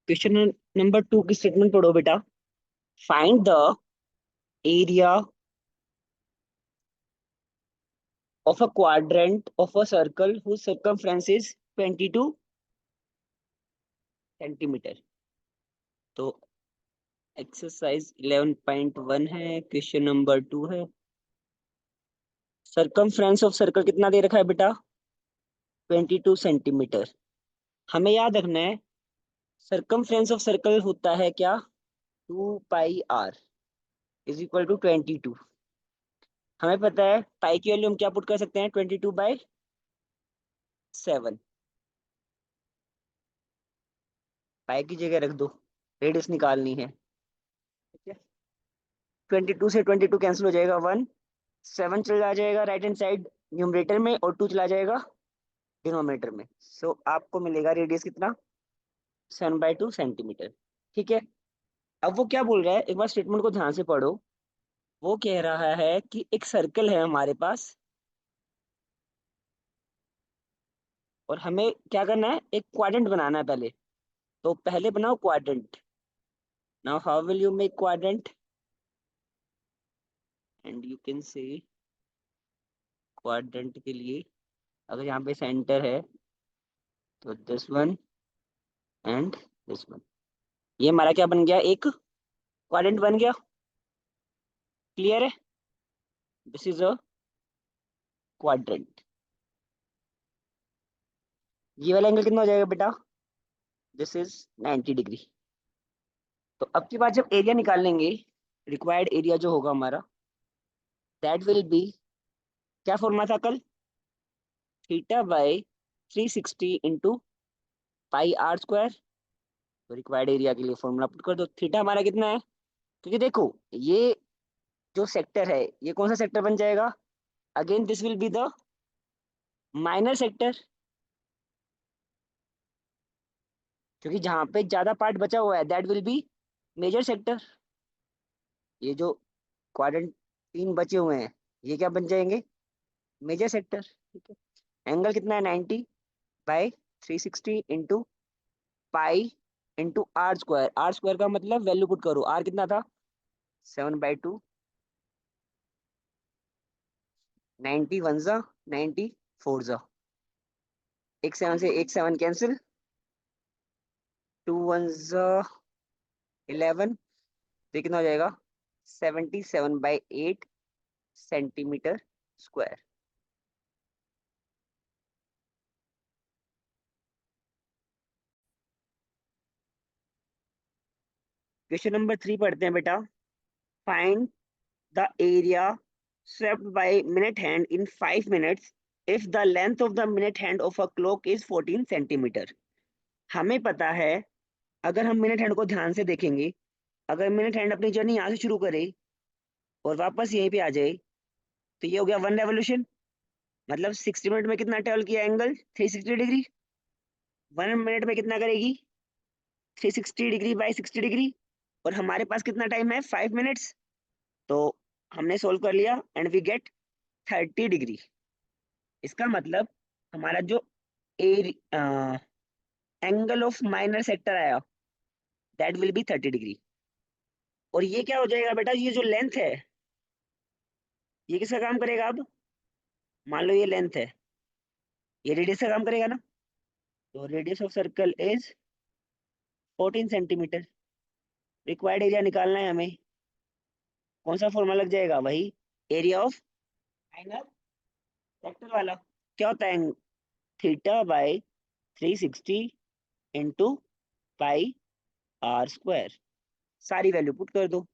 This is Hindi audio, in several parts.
क्वेश्चन नंबर 2 की स्टेटमेंट पढ़ो बेटा। Find the area of a quadrant of a circle whose circumference is 22 centimetre. तो एक्सरसाइज 11.1 है, क्वेश्चन नंबर 2 है। सर्कमफ्रेंस ऑफ सर्कल कितना दे रखा है बेटा? 22 सेंटीमीटर। हमें याद रखना है सर्कमफ्रेंस ऑफ सर्कल होता है क्या? 2 पाई r इज इक्वल टू 22। हमें पता है पाई की वैल्यू हम क्या पुट कर सकते हैं? 22/7। पाई की जगह रख दो, रेडियस निकालनी है। ठीक है, 22 से 22 कैंसिल हो जाएगा, 1 7 चला जाएगा राइट हैंड साइड न्यूमरेटर में और 2 चला जाएगा डिनोमिनेटर में। सो आपको मिलेगा रेडियस कितना? 7/2 सेंटीमीटर। ठीक है, अब वो क्या बोल रहा है, एक बार स्टेटमेंट को ध्यान से पढ़ो। वो कह रहा है कि एक सर्कल है हमारे पास और हमें क्या करना है, एक क्वाड्रेंट बनाना है पहले। तो पहले बनाओ quadrant. Now how will you make quadrant? And you can say quadrant के लिए अगर यहाँ पे सेंटर है तो this one and this one, ये हमारा क्या बन गया? एक क्वाड्रेंट बन गया। क्लियर है? This is a quadrant. ये वाला एंगल कितना हो जाएगा बेटा? This is 90 degree. तो अब की बात जब एरिया निकालेंगे, रिक्वायर्ड एरिया जो होगा हमारा, दैट विल बी, क्या फॉर्मूला था कल? θ/360 इंटू πr²। तो रिक्वायर्ड एरिया के लिए फॉर्मूला पुट कर दो। थीटा हमारा कितना है? क्योंकि देखो ये जो सेक्टर है ये कौन सा सेक्टर बन जाएगा? Again this will be the minor sector, क्योंकि जहां पे ज्यादा पार्ट बचा हुआ है that will be major sector. ये जो क्वाड्रेंट तीन बचे हुए हैं ये क्या बन जाएंगे? Major sector. ठीक है, एंगल कितना है? 90/360 into pi into r²। r² का मतलब वैल्यू पुट करो, r कितना था? 7/2। 90 वन जा 90 फोर जा, एक 7 से एक 7 कैंसिल, 2 वन जा 11। तो कितना हो जाएगा? 77/8 सेंटीमीटर स्क्वायर। क्वेश्चन नंबर 3 पढ़ते हैं बेटा। Find the area swept by minute hand in 5 minutes if the length of the minute hand of a clock is 14 centimetre. हमें पता है अगर हम मिनट हैंड को ध्यान से देखेंगे, अगर मिनट हैंड अपनी जर्नी यहाँ से शुरू करे और वापस यहीं पे आ जाए तो ये हो गया 1 रेवोल्यूशन। मतलब 60 मिनट में कितना ट्रेवल किया? Angle 360 degree. 1 मिनट में कितना करेगी? 360 डिग्री/60 डिग्री। और हमारे पास कितना टाइम है? 5 मिनट्स। तो हमने सोल्व कर लिया एंड वी गेट 30 डिग्री। इसका मतलब हमारा जो एंगल ऑफ माइनर सेक्टर आया दैट विल बी 30 डिग्री। और ये क्या हो जाएगा बेटा? ये जो लेंथ है ये किसका काम करेगा? अब मान लो ये लेंथ है, ये रेडियस का काम करेगा ना। तो radius of circle is 14 centimetre. Required area निकालना है हमें। कौन सा फॉर्मूला लग जाएगा? वही एरिया ऑफ माइनर सेक्टर वाला। क्या होता है? θ/360 इंटू πr²। सारी वैल्यू पुट कर दो।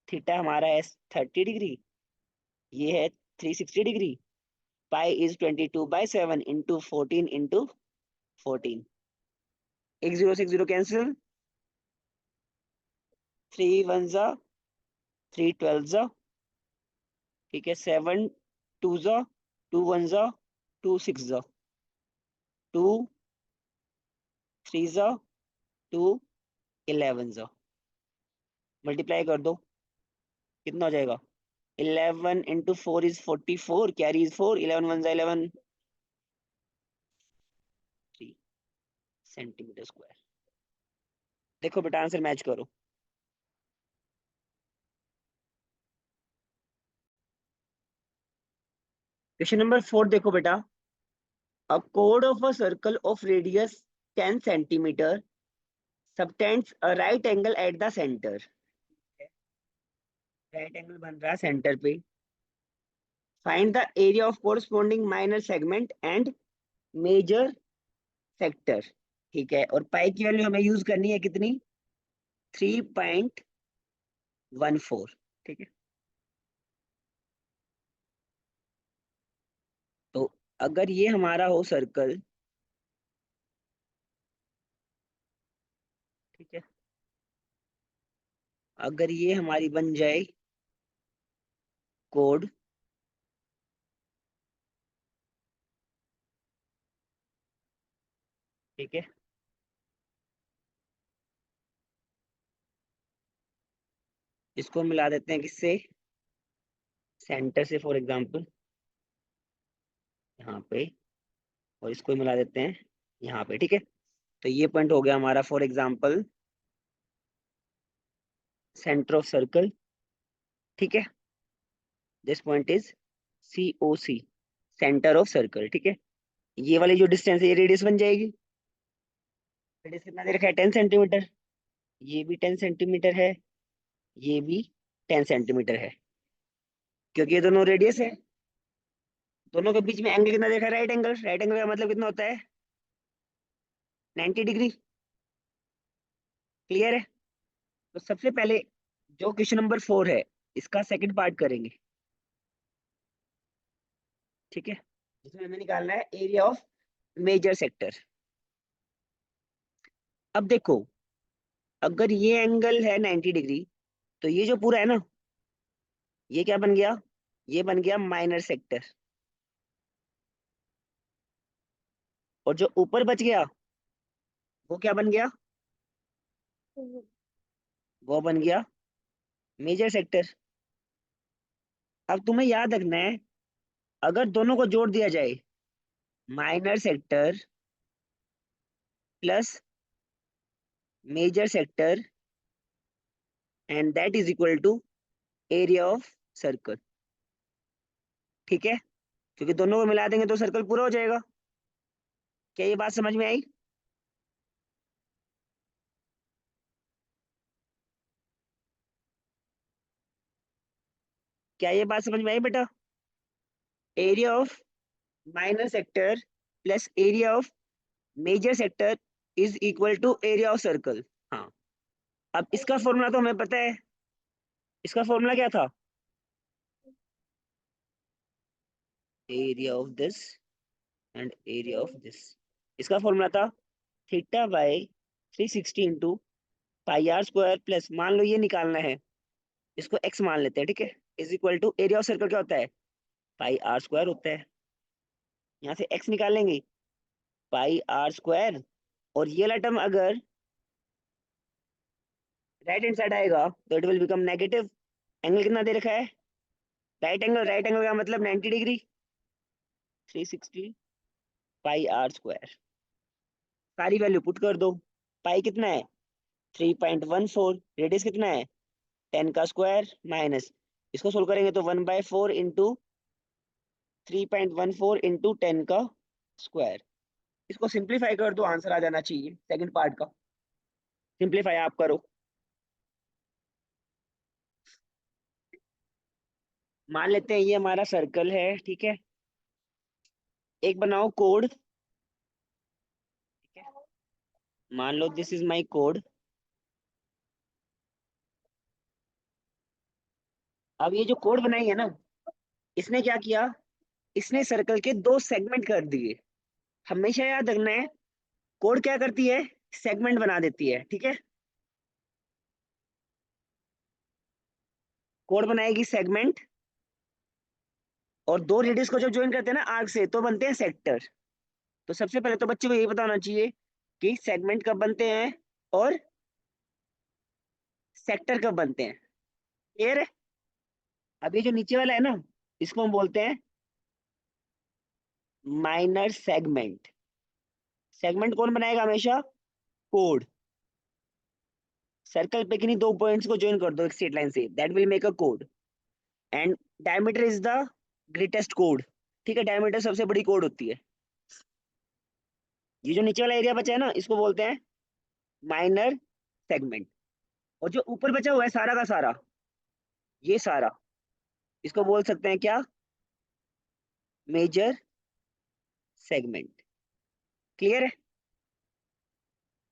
थीटा हमारा है 30 डिग्री, ये है 360 degree. Pi is 22/7 into 14 into 14। एक जीरो से एक जीरो कैंसिल, 3 वन जा 3 12 जा, ठीक है, 7 2 जा 2 वन जा 2 6 जा, 2 3 जा 2 11 जा। मल्टीप्लाई कर दो, कितना हो जाएगा? 11 into 4 is 44, carry is 4, 11 one जा 11, 3 सेंटीमीटर स्क्वायर। देखो बेटा आंसर मैच करो। क्वेश्चन नंबर 4 देखो बेटा। अ chord of a circle of radius 10 centimeter subtends a right angle at the center। Right angle बन रहा है सेंटर पे। Find the area of corresponding minor segment and major sector. ठीक है, और पाई की वैल्यू हमें यूज करनी है कितनी? 3.14। ठीक है, तो अगर ये हमारा हो सर्कल, ठीक है, अगर ये हमारी बन जाए कोड, ठीक है, इसको मिला देते हैं किससे? सेंटर से, फॉर एग्जांपल यहाँ पे, और इसको मिला देते हैं यहाँ पे। ठीक है, तो ये पॉइंट हो गया हमारा for example centre of circle. ठीक है, this point is COC, centre of circle. ठीक है, ये वाली जो डिस्टेंस है ये रेडियस बन जाएगी। रेडियस कितना दे रखा है? 10 सेंटीमीटर। ये भी 10 सेंटीमीटर है, ये भी 10 सेंटीमीटर है, क्योंकि ये दोनों रेडियस है। दोनों के बीच में एंगल कितना देखा है? Right angle. राइट एंगल का मतलब कितना होता है? 90 डिग्री। क्लियर है? तो सबसे पहले जो क्वेश्चन नंबर 4 है, इसका सेकंड पार्ट करेंगे। ठीक है, जिसमें हमें निकालना है एरिया ऑफ मेजर सेक्टर। अब देखो, अगर ये एंगल है 90 डिग्री, तो ये जो पूरा है ना, ये क्या बन गया? ये बन गया माइनर सेक्टर। और जो ऊपर बच गया वो क्या बन गया? वो बन गया मेजर सेक्टर। अब तुम्हें याद रखना है, अगर दोनों को जोड़ दिया जाए, minor sector plus major sector, and that is equal to area of circle. ठीक है, क्योंकि दोनों को मिला देंगे तो सर्कल पूरा हो जाएगा। क्या ये बात समझ में आई? क्या ये बात समझ में आई बेटा? Area of minor sector plus area of major sector is equal to area of circle. हाँ, अब इसका फॉर्मूला तो हमें पता है। इसका फॉर्मूला क्या था? Area of this and area of this. इसका फॉर्मूला था theta by 360 into pi r square plus, मान लो ये निकालना है, इसको एक्स मान लेते हैं। ठीक है, is equal to area of circle क्या होता है? पाई आर स्क्वायर होता है। यहाँ से एक्स निकालेंगे, पाई आर स्क्वायर, और ये वाला टर्म अगर राइट हैंड साइड आएगा तो it will become negative. Angle कितना दे रखा है? Right angle. राइट एंगल का मतलब 90 डिग्री। 360 पाई आर स्क्वायर, सारी वैल्यू पुट कर दो। पाई कितना है? 3.14। रेडियस कितना है? 10 का स्क्वायर माइनस, इसको सोल्व करेंगे तो 1/4 इंटू 3.14 इंटू 10 का स्क्वायर। इसको सिंप्लीफाई कर दो, आंसर आ जाना चाहिए सेकंड पार्ट का। सिंप्लीफाई आप करो। मान लेते हैं ये हमारा सर्कल है। ठीक है, एक बनाओ कोड। ठीक है, मान लो दिस इज माय कोड। अब ये जो कोड बनाई है ना, इसने क्या किया? इसने सर्कल के दो सेगमेंट कर दिए। हमेशा याद रखना है, कोड क्या करती है? सेगमेंट बना देती है। ठीक है, कोड बनाएगी सेगमेंट, और दो रेडियस को जब ज्वाइन करते हैं ना आर्क से, तो बनते हैं सेक्टर। तो सबसे पहले तो बच्चे को यही पता होना चाहिए कि सेगमेंट कब बनते हैं और सेक्टर कब बनते हैं। क्लियर है? अब ये जो नीचे वाला है ना, इसको हम बोलते हैं माइनर सेगमेंट। सेगमेंट कौन बनाएगा हमेशा? कोड। सर्कल पे किन्हीं दो पॉइंट्स को ज्वाइन कर दो एक स्ट्रेट लाइन से, that will make a code. And diameter is the greatest code. ठीक है, डायमीटर सबसे बड़ी कोड होती है। ये जो नीचे वाला एरिया बचा है ना, इसको बोलते हैं माइनर सेगमेंट। और जो ऊपर बचा हुआ है सारा का सारा, ये सारा, इसको बोल सकते हैं क्या? Major segment. क्लियर है?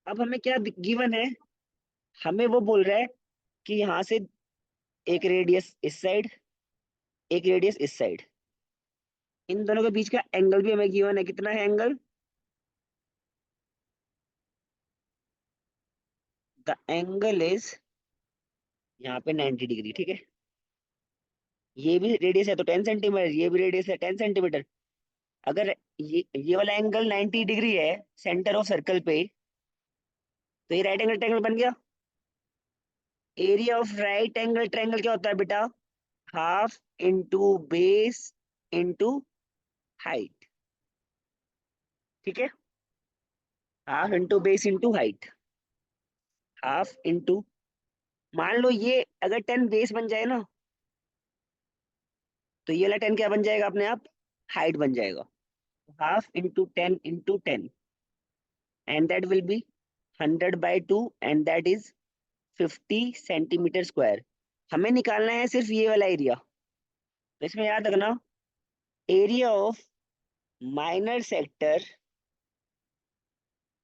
अब हमें क्या गिवन है? हमें वो बोल रहा है कि यहाँ से एक रेडियस इस साइड, एक रेडियस इस साइड, इन दोनों के बीच का एंगल भी हमें गिवन है। कितना है एंगल? द एंगल इज यहाँ पे 90 डिग्री। ठीक है, ये भी रेडियस है तो 10 सेंटीमीटर, ये भी रेडियस है 10 सेंटीमीटर। अगर ये वाला एंगल 90 डिग्री है सेंटर ऑफ सर्कल पे, तो ये राइट एंगल ट्रायंगल बन गया। Area of right angle triangle क्या होता है बेटा? Half into base into height. ठीक है, half into base into height. Half into, मान लो ये अगर 10 बेस बन जाए ना, तो ये वाला 10 क्या बन जाएगा अपने आप? हाइट बन जाएगा। Half into 10 and that will B 100/2 and that is 50 centimetre square. हमें निकालना है सिर्फ ये वाला एरिया। तो इसमें याद रखना, area of minor sector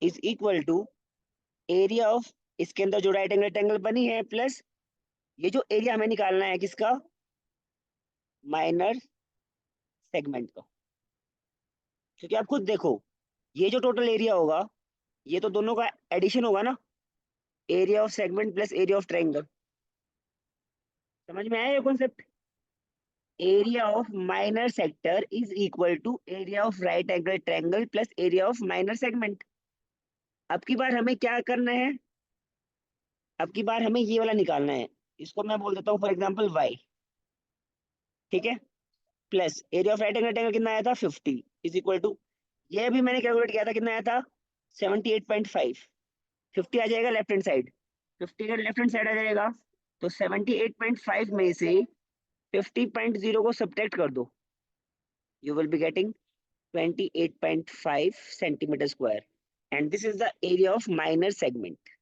is equal to area of, इसके अंदर जो राइट एंगल ट्रायंगल बनी है, प्लस ये जो एरिया हमें निकालना है किसका? माइनर सेगमेंट का। क्योंकि आप खुद देखो, ये जो टोटल एरिया होगा, ये तो दोनों का एडिशन होगा ना, area of segment plus area of triangle. समझ में आया ये concept? Area of minor sector is equal to area of right angle triangle plus area of minor segment. अब की बार हमें क्या करना है? अब की बार हमें ये वाला निकालना है। इसको मैं बोल देता हूँ फॉर एग्जांपल y। ठीक है, plus area of right angle triangle कितना आया था? 50 इज इक्वल टू, ये भी मैंने कैलकुलेट किया था, कितना आया था? 78.5। 50 आ जाएगा लेफ्ट हैंड साइड, 50 का लेफ्ट हैंड साइड आ जाएगा, तो 78.5 में से 50.0 को सब्ट्रैक्ट कर दो, you will be getting 28.5 centimetre square and this is the area of minor segment.